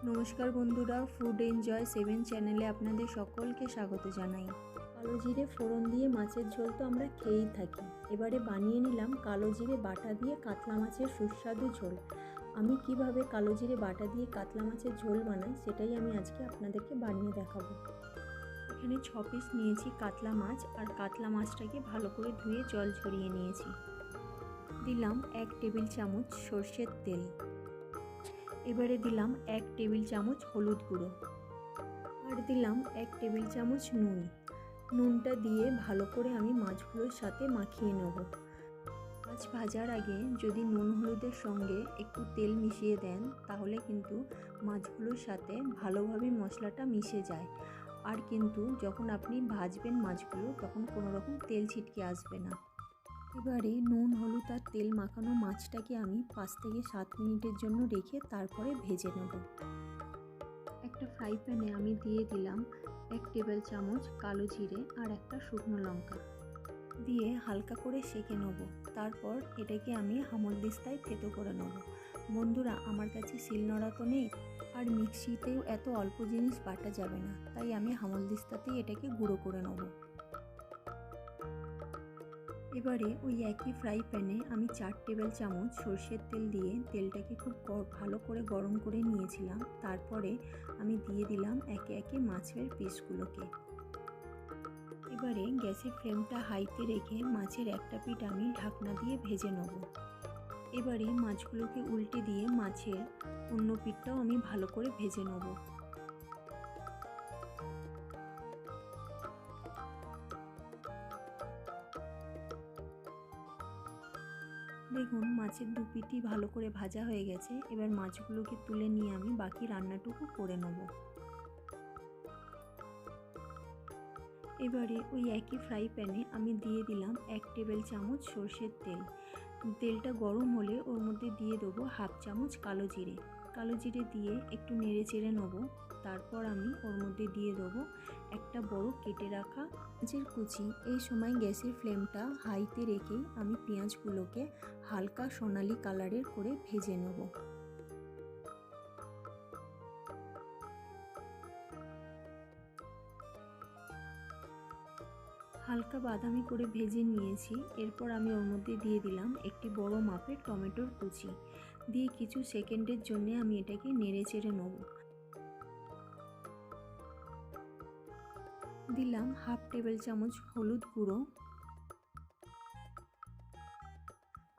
নমস্কার বন্ধুরা, food enjoy 7 চ্যানেলে আপনাদের সকলকে স্বাগত জানাই। কালো জিরে ফোড়ন দিয়ে মাছের ঝোল তো আমরা খেয়েই থাকি। এবারে বানিয়ে নিলাম কালো জিরে বাটা দিয়ে কাতলা মাছের সুস্বাদু ঝোল। আমি কিভাবে কালো জিরে বাটা দিয়ে কাতলা মাছের ঝোল বানাই সেটাই আমি আজকে আপনাদেরকে বানিয়ে দেখাবো। এখানে 6 পিস নিয়েছি কাতলা মাছ, আর কাতলা মাছটাকে ভালো করে ধুয়ে জল ঝরিয়ে নিয়েছি। দিলাম 1 টেবিল চামচ সর্ষের তেল। এবারে দিলাম 1 টেবিল চামচ হলুদ গুঁড়ো, আর দিলাম 1 টেবিল চামচ নুন। নুনটা দিয়ে ভালো করে আমি মাছগুলোর সাথে মাখিয়ে নেব। মাছ ভাজার আগে যদি নুন হলুদের সঙ্গে একটু তেল মিশিয়ে দেন তাহলে কিন্তু মাছগুলোর সাথে ভালোভাবে মশলাটা মিশে যায়, আর কিন্তু যখন আপনি ভাজবেন মাছগুলো তখন কোনো রকম তেল ছিটকে আসবে না। এবারে নুন হলুদ আর তেল মাখানো মাছটাকে আমি 5 থেকে 7 মিনিটের জন্য রেখে তারপরে ভেজে নেব। একটা ফ্রাই প্যানে আমি দিয়ে দিলাম 1 টেবিল চামচ কালো জিরে আর একটা শুকনো লঙ্কা দিয়ে হালকা করে সেঁকে নেব। তারপর এটাকে আমি হামালদিস্তায় থেতো করে নেব। বন্ধুরা, আমার কাছে শিলনোড়া তো নেই, আর মিক্সিতেও এত অল্প জিনিস বাটা যাবে না, তাই আমি হামালদিস্তাতেই এটাকে গুঁড়ো করে নেব। এবারে ওই একই ফ্রাই প্যানে আমি 4 টেবিল চামচ সর্ষের তেল দিয়ে তেলটাকে খুব ভালো করে গরম করে নিয়েছিলাম। তারপরে আমি দিয়ে দিলাম একে একে মাছের পিসগুলোকে। এবারে গ্যাসের ফ্লেমটা হাইতে রেখে মাছের একটা পিঠ আমি ঢাকনা দিয়ে ভেজে নেব। এবারে মাছগুলোকে উল্টে দিয়ে মাছের অন্য পিঠটাও আমি ভালো করে ভেজে নেব। দেখুন, মাছের দু পিঠই ভালো করে ভাজা হয়ে গেছে। এবার মাছগুলোকে তুলে নিয়ে আমি বাকি রান্নাটুকু করে নেব। এবারে ওই একই ফ্রাই প্যানে আমি দিয়ে দিলাম 1 টেবিল চামচ সর্ষের তেল। তেলটা গরম হলে ওর মধ্যে দিয়ে দেবো হাফ চামচ কালো জিরে। কালো জিরে দিয়ে একটু নেড়ে চেড়ে নেব। তারপর আমি ওর মধ্যে দিয়ে দেবো একটা বড় কেটে রাখা পেঁয়াজের কুচি। এই সময় গ্যাসের ফ্লেমটা হাইতে রেখেই আমি পেঁয়াজগুলোকে হালকা সোনালি কালারের করে ভেজে নেব। হালকা বাদামি করে ভেজে নিয়েছি। এরপর আমি ওর মধ্যে দিয়ে দিলাম একটি বড় মাপের টমেটোর কুচি দিয়ে কিছু সেকেন্ডের জন্য আমি এটাকে নেড়ে চেড়ে নেব। দিলাম হাফ টেবিল চামচ হলুদ গুঁড়ো,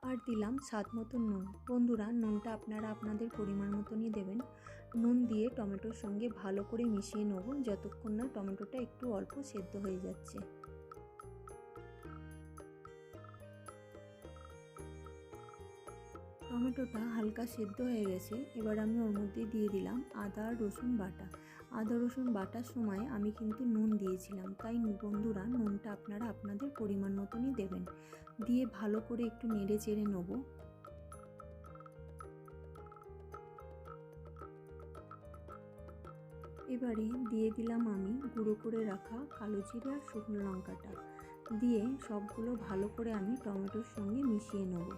আর দিলাম স্বাদ মতো নুন। বন্ধুরা, নুনটা আপনারা আপনাদের পরিমাণ মতনই দেবেন। নুন দিয়ে টমেটোর সঙ্গে ভালো করে মিশিয়ে নেব যতক্ষণ না টমেটোটা একটু অল্প সেদ্ধ হয়ে যাচ্ছে। টমেটোটা হালকা সেদ্ধ হয়ে গেছে। এবার আমি ওর মধ্যে দিয়ে দিলাম আদা আর রসুন বাটা। আদা রসুন বাটার সময় আমি কিন্তু নুন দিয়েছিলাম, তাই বন্ধুরা নুনটা আপনারা আপনাদের পরিমাণ মতনই দেবেন। দিয়ে ভালো করে একটু নেড়ে চেড়ে নেব। এবারে দিয়ে দিলাম আমি গুঁড়ো করে রাখা কালো জিরে আর শুকনো লঙ্কাটা দিয়ে সবগুলো ভালো করে আমি টমেটোর সঙ্গে মিশিয়ে নেব।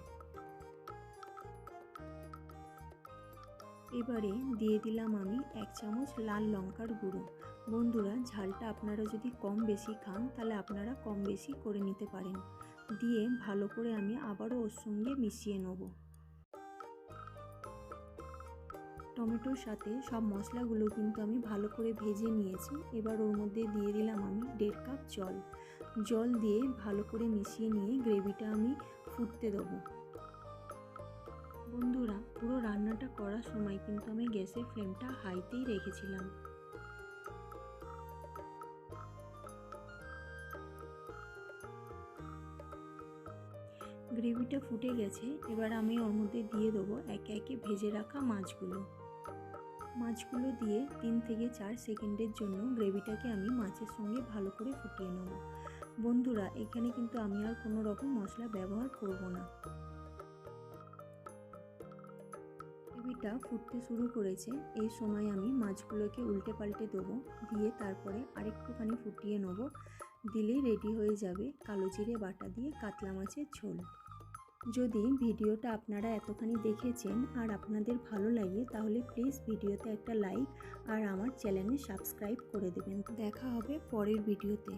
এবারে দিয়ে দিলাম আমি 1 চামচ লাল লঙ্কার গুঁড়ো। বন্ধুরা, ঝালটা আপনারা যদি কম বেশি খান তাহলে আপনারা কম বেশি করে নিতে পারেন। দিয়ে ভালো করে আমি আবারও ওর সঙ্গে মিশিয়ে নেব। টমেটোর সাথে সব মশলাগুলো কিন্তু আমি ভালো করে ভেজে নিয়েছি। এবার ওর মধ্যে দিয়ে দিলাম আমি 1.5 কাপ জল। জল দিয়ে ভালো করে মিশিয়ে নিয়ে গ্রেভিটা আমি ফুটতে দেবো। বন্ধুরা, পুরো রান্নাটা করার সময় কিন্তু আমি গ্যাসের ফ্লেমটা হাইতেই রেখেছিলাম। গ্রেভিটা ফুটে গেছে। এবার আমি ওর মধ্যে দিয়ে দেবো একে একে ভেজে রাখা মাছগুলো দিয়ে 3 থেকে 4 সেকেন্ডের জন্য গ্রেভিটাকে আমি মাছের সঙ্গে ভালো করে ফুটিয়ে নেব। বন্ধুরা, এখানে কিন্তু আমি আর কোনো রকম মশলা ব্যবহার করব না। গ্রেভিটা ফুটতে শুরু করেছে। এই সময় আমি মাছগুলোকে উল্টে পাল্টে দেবো, দিয়ে তারপরে আরেকটুখানি ফুটিয়ে নেব। দিলেই রেডি হয়ে যাবে কালো জিরে বাটা দিয়ে কাতলা মাছের ঝোল। যদি ভিডিওটা আপনারা এতখানি দেখেছেন আর আপনাদের ভালো লাগে তাহলে প্লিজ ভিডিওতে একটা লাইক আর আমার চ্যানেলে সাবস্ক্রাইব করে দেবেন। দেখা হবে পরের ভিডিওতে।